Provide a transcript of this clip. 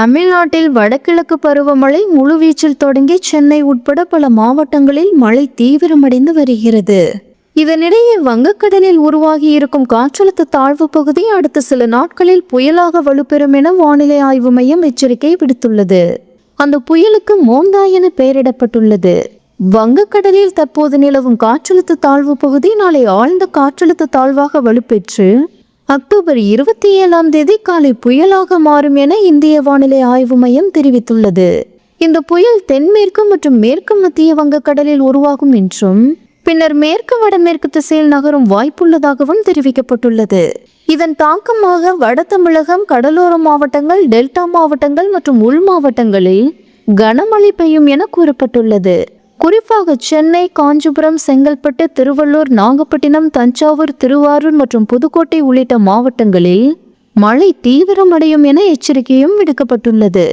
தமிழ்நாட்டில் வடகிழக்கு பருவமழை முழுவீச்சில் தொடங்கி சென்னை உட்பட பல மாவட்டங்களில் மழை தீவிரமடைந்து வருகிறது. இதனிடையே வங்கக்கடலில் உருவாகி இருக்கும் காற்றழுத்த தாழ்வு பகுதி அடுத்த சில நாட்களில் புயலாக வலுப்பெறும் என வானிலை ஆய்வு மையம் எச்சரிக்கை விடுத்துள்ளது. அந்த புயலுக்கு மோந்தா என பெயரிடப்பட்டுள்ளது. வங்கக்கடலில் தற்போது நிலவும் காற்றழுத்த தாழ்வு பகுதி நாளை ஆழ்ந்த காற்றழுத்த தாழ்வாக வலுப்பெற்று அக்டோபர் 27 காலை புயலாக மாறும் என இந்திய வானிலை ஆய்வு மையம் தெரிவித்துள்ளது. இந்த புயல் தென்மேற்கு மற்றும் மேற்கு மத்திய வங்கக்கடலில் உருவாகும் என்றும் பின்னர் மேற்கு வடமேற்கு திசையில் நகரும் வாய்ப்புள்ளதாகவும் தெரிவிக்கப்பட்டுள்ளது. இதன் தாக்கமாக வட தமிழகம், கடலோர மாவட்டங்கள், டெல்டா மாவட்டங்கள் மற்றும் உள் மாவட்டங்களில் கனமழை பெய்யும் என கூறப்பட்டுள்ளது. குறிப்பாக சென்னை, காஞ்சிபுரம், செங்கல்பட்டு, திருவள்ளூர், நாகப்பட்டினம், தஞ்சாவூர், திருவாரூர் மற்றும் புதுக்கோட்டை உள்ளிட்ட மாவட்டங்களில் மழை தீவிரமடையும் என எச்சரிக்கையும் விடுக்கப்பட்டுள்ளது.